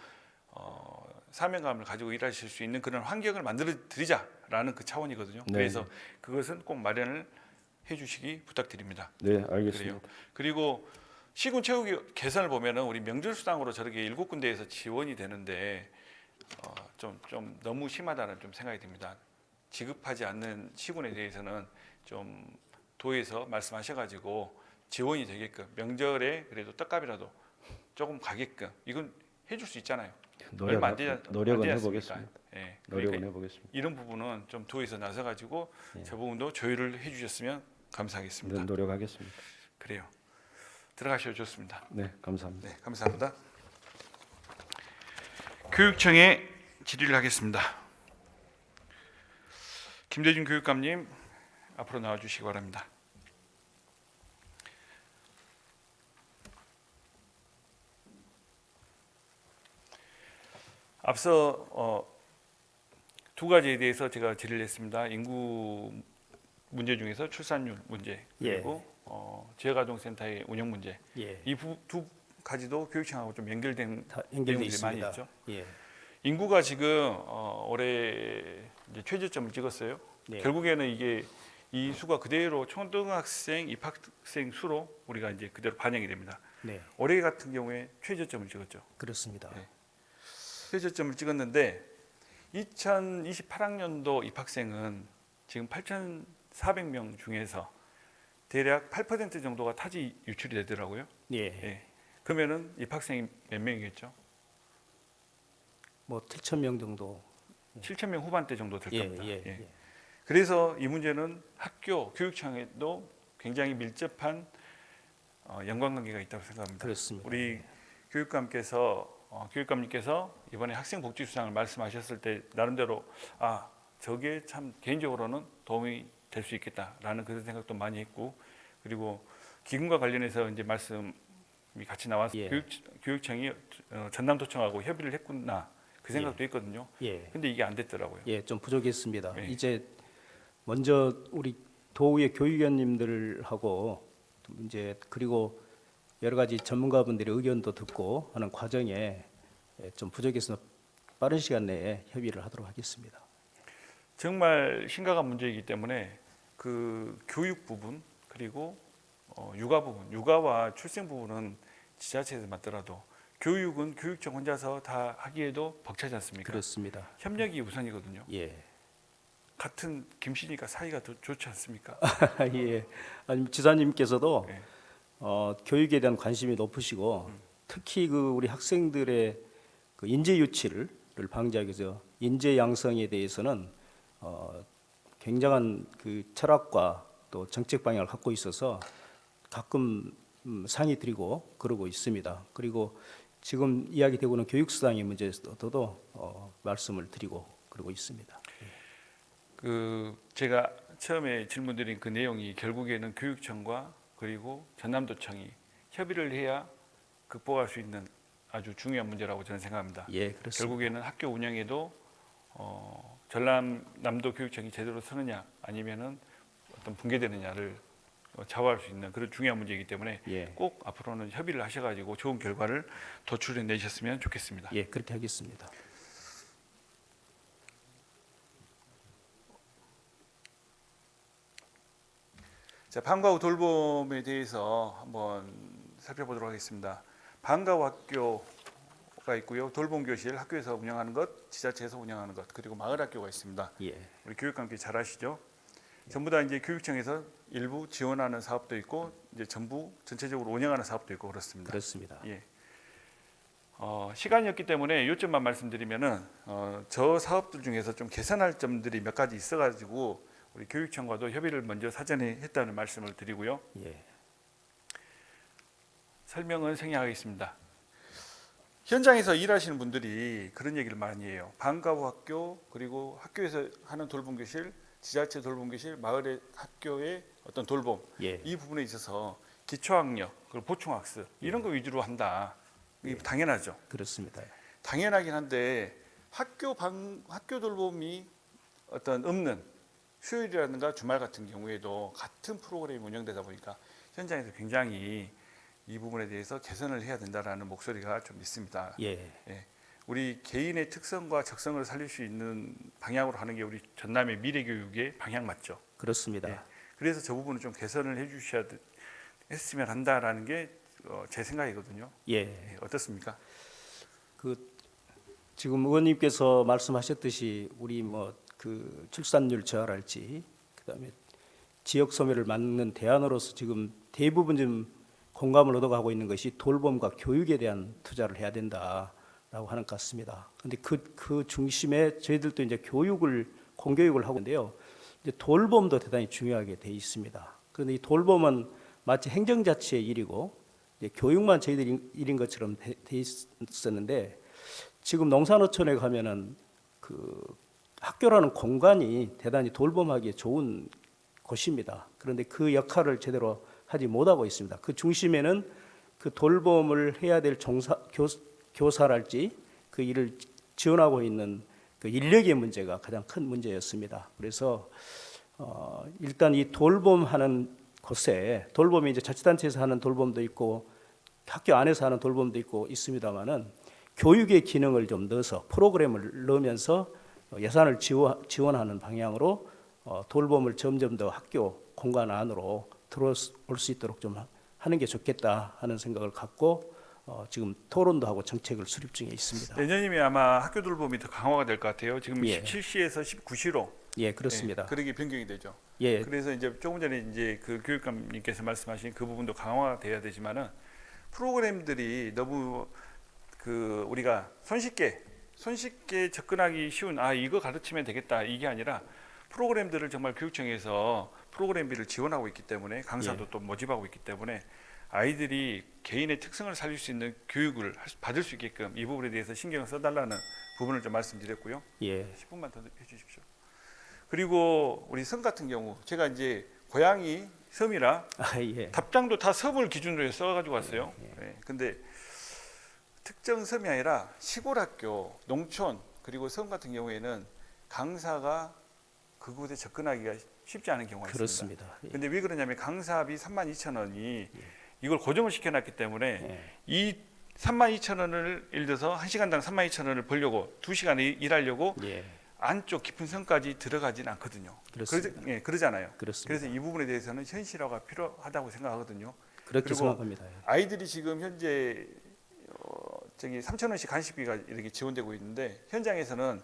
사명감을 가지고 일하실 수 있는 그런 환경을 만들어 드리자라는 그 차원이거든요. 네. 그래서 그것은 꼭 마련을 해주시기 부탁드립니다. 네, 알겠습니다. 그래요. 그리고 시군 체육 개선을 보면은 우리 명절 수당으로 저렇게 7군데에서 지원이 되는데 좀 너무 심하다는 좀 생각이 듭니다. 지급하지 않는 시군에 대해서는 좀 도에서 말씀하셔가지고 지원이 되게끔 명절에 그래도 떡값이라도 조금 가게끔 이건 해줄 수 있잖아요. 얼마 안 되지 노력은 않습니까? 해보겠습니다. 예, 노력은 그러니까 해보겠습니다. 이런 부분은 좀 도에서 나서가지고 예. 저 부분도 조율을 해주셨으면 감사하겠습니다. 네, 노력하겠습니다. 그래요. 들어가셔도 좋습니다. 네, 감사합니다. 네, 감사합니다. 교육청에 질의를 하겠습니다. 김대중 교육감님 앞으로 나와주시기 바랍니다. 앞서 두 가지에 대해서 제가 질의를 했습니다. 인구 문제 중에서 출산율 문제 그리고 지역아동센터의 운영 문제 예, 이 두 가지도 교육청하고 좀 연결된 다 연결돼 내용들이 많이 있습니다. 있죠. 예, 인구가 지금 올해 이제 최저점을 찍었어요. 네. 결국에는 이게 이 수가 그대로 초등학생 입학생 수로 우리가 이제 그대로 반영이 됩니다. 네, 올해 같은 경우에 최저점을 찍었죠. 그렇습니다. 네. 최저점을 찍었는데 2028학년도 입학생은 지금 8,400명 중에서 대략 8% 정도가 타지 유출이 되더라고요. 예, 예. 그러면은 입학생이 몇 명이겠죠? 뭐 7,000명 정도. 7,000명 후반대 정도 될 예, 겁니다. 예, 예. 예. 그래서 이 문제는 학교 교육청에도 굉장히 밀접한 연관관계가 있다고 생각합니다. 그렇습니다. 우리 교육감님께서 이번에 학생복지수당을 말씀하셨을 때 나름대로 저게 참 개인적으로는 도움이 될 수 있겠다라는 그런 생각도 많이 했고 그리고 기금과 관련해서 이제 말씀이 같이 나와서 예. 교육청이 전남도청하고 협의를 했구나 그 생각도 예. 했거든요. 예, 근데 이게 안 됐더라고요. 예, 좀 부족했습니다. 예. 이제 먼저 우리 도의회 교육위원님들하고 이제 그리고 여러 가지 전문가분들의 의견도 듣고 하는 과정에 좀 부족해서 빠른 시간 내에 협의를 하도록 하겠습니다. 정말 심각한 문제이기 때문에 그 교육 부분 그리고 육아 부분, 육아와 출생 부분은 지자체에서 맡더라도 교육은 교육청 혼자서 다 하기에도 벅차지 않습니까? 그렇습니다. 협력이 우선이거든요. 예, 같은 김씨니까 사이가 더 좋지 않습니까? 예. 아니 지사님께서도 예. 교육에 대한 관심이 높으시고 특히 그 우리 학생들의 그 인재 유치를 방지하기 위해서 인재 양성에 대해서는 굉장한 그 철학과 또 정책 방향을 갖고 있어서 가끔 상의 드리고 그러고 있습니다. 그리고 지금 이야기되고 있는 교육수당의 문제에서도 말씀을 드리고 그러고 있습니다. 그 제가 처음에 질문드린 그 내용이 결국에는 교육청과 그리고 전남도청이 협의를 해야 극복할 수 있는 아주 중요한 문제라고 저는 생각합니다. 예, 그렇습니다. 결국에는 학교 운영에도 전남도 교육청이 제대로 서느냐 아니면은 어떤 붕괴되느냐를 좌우할 수 있는 그런 중요한 문제이기 때문에 예, 꼭 앞으로는 협의를 하셔가지고 좋은 결과를 도출해 내셨으면 좋겠습니다. 예, 그렇게 하겠습니다. 자, 방과 후 돌봄에 대해서 한번 살펴보도록 하겠습니다. 방과 후 학교가 있고요. 돌봄 교실 학교에서 운영하는 것, 지자체에서 운영하는 것, 그리고 마을 학교가 있습니다. 예, 우리 교육감께 잘 아시죠? 전부 다 이제 교육청에서 일부 지원하는 사업도 있고 이제 전부 전체적으로 운영하는 사업도 있고 그렇습니다. 그렇습니다. 예. 시간이 없기 때문에 요점만 말씀드리면은 저 사업들 중에서 좀 개선할 점들이 몇 가지 있어가지고 우리 교육청과도 협의를 먼저 사전에 했다는 말씀을 드리고요. 예, 설명은 생략하겠습니다. 현장에서 일하시는 분들이 그런 얘기를 많이 해요. 방과 후 학교, 그리고 학교에서 하는 돌봄 교실, 지자체 돌봄 교실, 마을의 학교의 어떤 돌봄, 예. 이 부분에 있어서 기초학력, 그리고 보충학습 이런 거 위주로 한다. 이게 당연하죠. 그렇습니다. 당연하긴 한데 학교 돌봄이 어떤 없는 수요일이라든가 주말 같은 경우에도 같은 프로그램이 운영되다 보니까 현장에서 굉장히 이 부분에 대해서 개선을 해야 된다라는 목소리가 좀 있습니다. 예. 예. 우리 개인의 특성과 적성을 살릴 수 있는 방향으로 하는 게 우리 전남의 미래교육의 방향 맞죠? 그렇습니다. 예. 그래서 저 부분은 좀 개선을 해주셔야 했으면 한다라는 게 제 생각이거든요. 예. 예. 어떻습니까? 그 지금 의원님께서 말씀하셨듯이 우리 그 출산율 저하랄지 그다음에 지역 소멸을 막는 대안으로서 지금 대부분 좀 공감을 얻어가고 있는 것이 돌봄과 교육에 대한 투자를 해야 된다라고 하는 것 같습니다. 그런데 그 중심에 저희들도 이제 공교육을 하고 있는데요. 이제 돌봄도 대단히 중요하게 돼 있습니다. 그런데 이 돌봄은 마치 행정자치의 일이고 이제 교육만 저희들 일인 것처럼 돼 있었는데 지금 농산어촌에 가면은 그 학교라는 공간이 대단히 돌봄하기에 좋은 곳입니다. 그런데 그 역할을 제대로 하지 못하고 있습니다. 그 중심에는 그 돌봄을 해야 될 교사랄지 그 일을 지원하고 있는 그 인력의 문제가 가장 큰 문제였습니다. 그래서 일단 이 돌봄하는 곳에 돌봄이 이제 자치단체에서 하는 돌봄도 있고 학교 안에서 하는 돌봄도 있고 있습니다만은 교육의 기능을 좀 넣어서 프로그램을 넣으면서 예산을 지원하는 방향으로 돌봄을 점점 더 학교 공간 안으로 들어올 수 있도록 좀 하는 게 좋겠다 하는 생각을 갖고 지금 토론도 하고 정책을 수립 중에 있습니다. 내년이면 아마 학교 돌봄이 더 강화가 될 것 같아요. 지금 예. 17시에서 19시로 예, 그렇습니다. 그러기 변경이 되죠. 예, 그래서 이제 조금 전에 이제 그 교육감님께서 말씀하신 그 부분도 강화돼야 되지만은 프로그램들이 너무 그 우리가 손쉽게 접근하기 쉬운 이거 가르치면 되겠다 이게 아니라 프로그램들을 정말 교육청에서 프로그램비를 지원하고 있기 때문에 강사도 예. 또 모집하고 있기 때문에 아이들이 개인의 특성을 살릴 수 있는 교육을 받을 수 있게끔 이 부분에 대해서 신경을 써달라는 부분을 좀 말씀드렸고요. 예, 10분만 더 해주십시오. 그리고 우리 섬 같은 경우 제가 이제 고향이 섬이라 예, 답장도 다 섬을 기준으로 써가지고 왔어요. 예. 근데 특정 섬이 아니라 시골 학교, 농촌 그리고 섬 같은 경우에는 강사가 그곳에 접근하기가 쉽지 않은 경우가 있습니다. 그렇습니다. 예. 근데 왜 그러냐면 강사비 32,000원이 이걸 고정을 시켜놨기 때문에 예. 이 32,000원을 예를 들어서 1시간당 32,000원을 벌려고 2시간 일하려고 예, 안쪽 깊은 섬까지 들어가진 않거든요. 그렇습니다. 그러잖아요. 그렇습니다. 그래서 이 부분에 대해서는 현실화가 필요하다고 생각하거든요. 그렇게 그리고 생각합니다. 아이들이 지금 현재 저기 3,000원씩 간식비가 이렇게 지원되고 있는데 현장에서는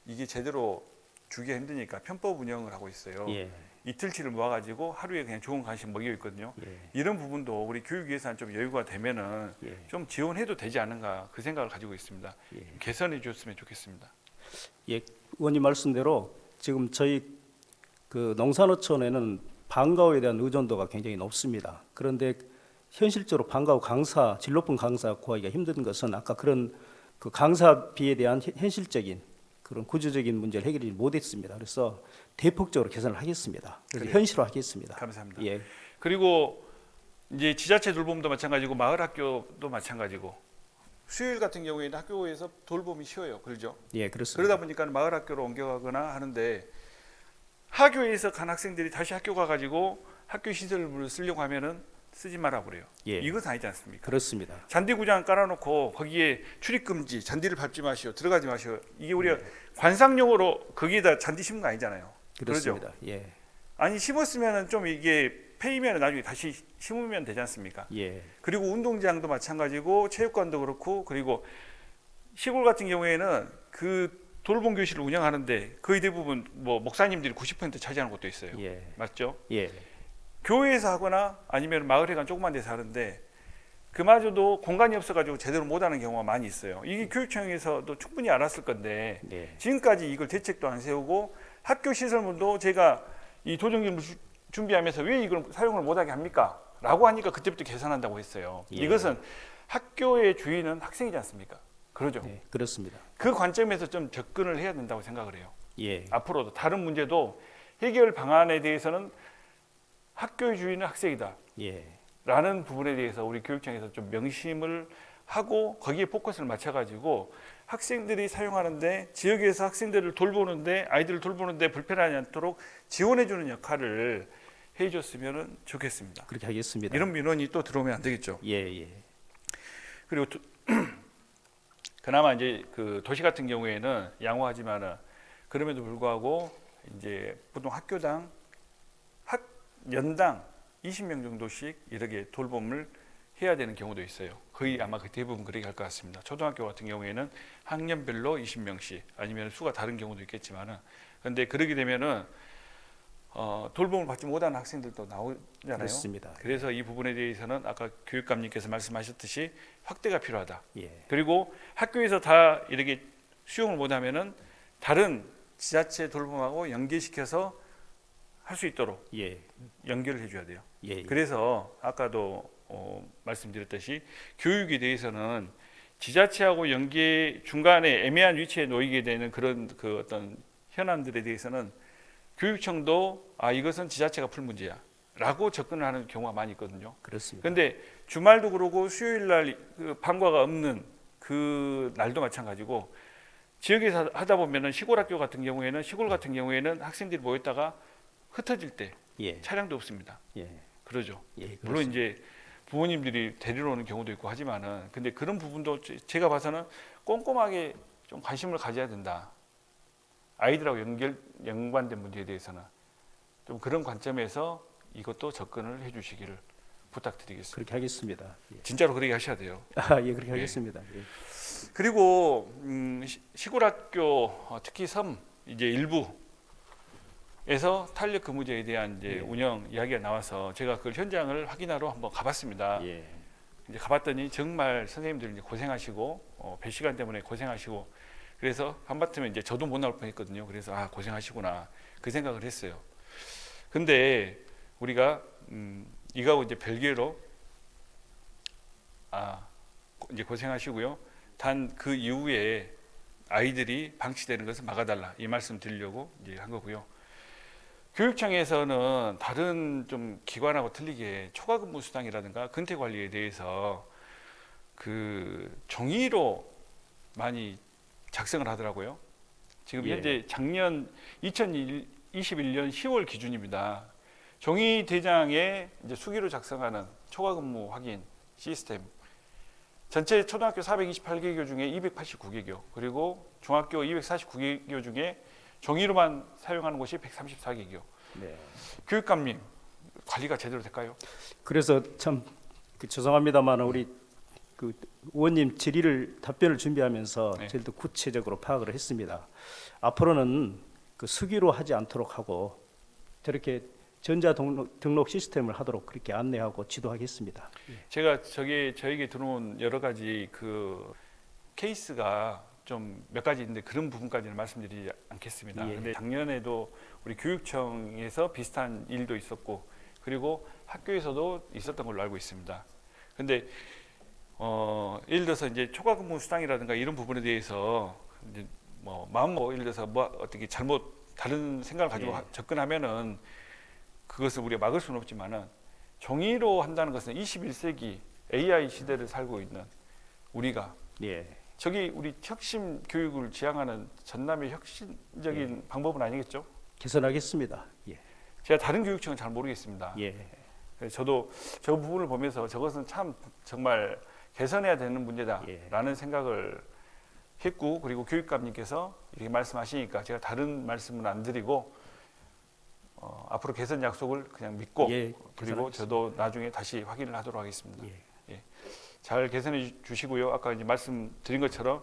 이게 제대로 주기가 힘드니까 편법 운영을 하고 있어요. 예, 이틀치를 모아가지고 하루에 그냥 좋은 간식 먹이고 있거든요. 예, 이런 부분도 우리 교육 예산 좀 여유가 되면은 예, 좀 지원해도 되지 않은가 그 생각을 가지고 있습니다. 예. 개선해 주셨으면 좋겠습니다. 예, 의원님 말씀대로 지금 저희 그 농산어촌에는 방과후에 대한 의존도가 굉장히 높습니다. 그런데 현실적으로 방과후 강사, 질 높은 강사 구하기가 힘든 것은 아까 그런 그 강사비에 대한 현실적인 그런 구조적인 문제를 해결하지 못했습니다. 그래서 대폭적으로 개선을 하겠습니다. 그래서 그래요. 현실화하겠습니다. 감사합니다. 예, 그리고 이제 지자체 돌봄도 마찬가지고 마을 학교도 마찬가지고 수요일 같은 경우에는 학교에서 돌봄이 쉬워요. 그렇죠? 예, 그렇습니다. 그러다 보니까 마을 학교로 옮겨가거나 하는데 학교에서 간 학생들이 다시 학교 가가지고 학교 시설물을 쓰려고 하면은 쓰지 마라 그래요. 예. 이것은 아니지 않습니까? 그렇습니다. 잔디구장 깔아놓고 거기에 출입 금지, 잔디를 밟지 마시오, 들어가지 마시오. 이게 우리가 관상용으로 거기에다 잔디 심은 거 아니잖아요. 그렇습니다. 그러죠? 예, 아니 심었으면은 좀 이게 패이면 나중에 다시 심으면 되지 않습니까? 예, 그리고 운동장도 마찬가지고 체육관도 그렇고 그리고 시골 같은 경우에는 그 돌봄 교실을 운영하는데 거의 대부분 뭐 목사님들이 90% 차지하는 곳도 있어요. 예, 맞죠? 예, 교회에서 하거나 아니면 마을회관 조그만 데서 하는데 그마저도 공간이 없어가지고 제대로 못하는 경우가 많이 있어요. 이게 교육청에서도 충분히 알았을 건데 예, 지금까지 이걸 대책도 안 세우고 학교 시설물도 제가 이 도정기를 준비하면서 왜 이걸 사용을 못하게 합니까? 라고 하니까 그때부터 개선한다고 했어요. 예. 이것은 학교의 주인은 학생이지 않습니까? 그러죠. 네, 그렇습니다. 그 관점에서 좀 접근을 해야 된다고 생각을 해요. 예, 앞으로도 다른 문제도 해결 방안에 대해서는 학교의 주인은 학생이다 예, 라는 부분에 대해서 우리 교육청에서 좀 명심을 하고 거기에 포커스를 맞춰가지고 학생들이 사용하는데 지역에서 학생들을 돌보는데 아이들을 돌보는데 불편하지 않도록 지원해주는 역할을 해줬으면 좋겠습니다. 그렇게 하겠습니다. 이런 민원이 또 들어오면 안 되겠죠. 예, 예, 그리고 그나마 이제 그 도시 같은 경우에는 양호하지만은 그럼에도 불구하고 이제 보통 학교당 연당 20명 정도씩 이렇게 돌봄을 해야 되는 경우도 있어요. 거의 아마 그 대부분 그렇게 할 것 같습니다. 초등학교 같은 경우에는 학년별로 20명씩 아니면 수가 다른 경우도 있겠지만은 근데 그러게 되면은 돌봄을 받지 못하는 학생들도 나오잖아요. 그렇습니다. 그래서 이 부분에 대해서는 아까 교육감님께서 말씀하셨듯이 확대가 필요하다. 예, 그리고 학교에서 다 이렇게 수용을 못하면은 다른 지자체 돌봄하고 연계시켜서 할 수 있도록 예, 연결을 해줘야 돼요. 예, 그래서 아까도 말씀드렸듯이 교육에 대해서는 지자체하고 연계 중간에 애매한 위치에 놓이게 되는 그런 그 어떤 현안들에 대해서는 교육청도 이것은 지자체가 풀 문제야라고 접근을 하는 경우가 많이 있거든요. 그렇습니다. 그런데 주말도 그러고 수요일 날 그 방과가 없는 그 날도 마찬가지고 지역에서 하다 보면은 시골 학교 같은 경우에는 시골 같은 경우에는 학생들이 모였다가 흩어질 때 예, 차량도 없습니다. 예, 그러죠. 예, 물론 그렇습니다. 이제 부모님들이 데리러 오는 경우도 있고 하지만은 근데 그런 부분도 제가 봐서는 꼼꼼하게 좀 관심을 가져야 된다. 아이들하고 연관된 문제에 대해서는 좀 그런 관점에서 이것도 접근을 해주시기를 부탁드리겠습니다. 그렇게 하겠습니다. 예. 진짜로 그렇게 하셔야 돼요. 예, 그렇게 하겠습니다. 예. 그리고 시골 학교 특히 섬 이제 일부에서 탄력 근무제에 대한 이제 예. 운영 이야기가 나와서 제가 그 현장을 확인하러 한번 가봤습니다. 예, 이제 가봤더니 정말 선생님들 이제 고생하시고 배 시간 때문에 고생하시고 그래서 한바탕에 이제 저도 못 나올 뻔했거든요. 그래서 고생하시구나 그 생각을 했어요. 근데 우리가 이거하고 이제 별개로 이제 고생하시고요. 단 그 이후에 아이들이 방치되는 것을 막아달라 이 말씀 드리려고 이제 한 거고요. 교육청에서는 다른 좀 기관하고 틀리게 초과근무 수당이라든가 근태 관리에 대해서 그 종이로 많이 작성을 하더라고요. 지금 예. 현재 작년 2021년 10월 기준입니다. 종이 대장에 이제 수기로 작성하는 초과근무 확인 시스템. 전체 초등학교 428개교 중에 289개교, 그리고 중학교 249개교 중에 종이로만 사용하는 곳이 134개교. 네. 교육감님, 관리가 제대로 될까요? 그래서 참 죄송합니다만 우리 그 의원님 질의를 답변을 준비하면서 네. 저희도 구체적으로 파악을 했습니다. 앞으로는 그 수기로 하지 않도록 하고 저렇게 전자 등록 시스템을 하도록 그렇게 안내하고 지도하겠습니다. 제가 저에게 들어온 여러 가지 그 케이스가 좀 몇 가지 있는데 그런 부분까지는 말씀드리지 않겠습니다. 예. 근데 작년에도 우리 교육청에서 비슷한 일도 있었고 그리고 학교에서도 있었던 걸로 알고 있습니다. 근데 예를 들어서 이제 초과근무 수당이라든가 이런 부분에 대해서 이제 뭐 마음 먹고 예를 들어서 뭐 어떻게 잘못 다른 생각을 가지고 예. 접근하면은 그것을 우리가 막을 수는 없지만은 종이로 한다는 것은 21세기 AI 시대를 살고 있는 우리가 예. 저기 우리 혁신 교육을 지향하는 전남의 혁신적인 방법은 아니겠죠? 개선하겠습니다. 예. 제가 다른 교육청은 잘 모르겠습니다. 예. 그래서 저도 저 부분을 보면서 저것은 참 정말 개선해야 되는 문제다라는 생각을 했고 그리고 교육감님께서 이렇게 말씀하시니까 제가 다른 말씀은 안 드리고 앞으로 개선 약속을 그냥 믿고 예, 그리고 개선하겠습니다. 저도 나중에 다시 확인을 하도록 하겠습니다. 예. 예. 잘 개선해 주시고요. 아까 이제 말씀드린 것처럼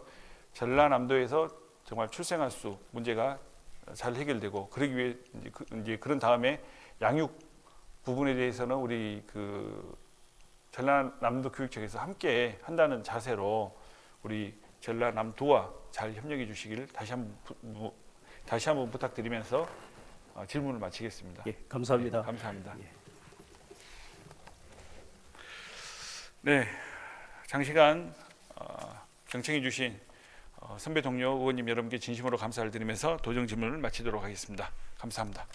전라남도에서 정말 출생아 수 문제가 잘 해결되고 그러기 위해 이제 그런 다음에 양육 부분에 대해서는 우리 그 전라남도 교육청에서 함께 한다는 자세로 우리 전라남도와 잘 협력해 주시기를 다시 한번 부탁드리면서 질문을 마치겠습니다. 예. 감사합니다. 네, 감사합니다. 예. 네, 장시간 경청해 주신 선배 동료 의원님 여러분께 진심으로 감사를 드리면서 도정 질문을 마치도록 하겠습니다. 감사합니다.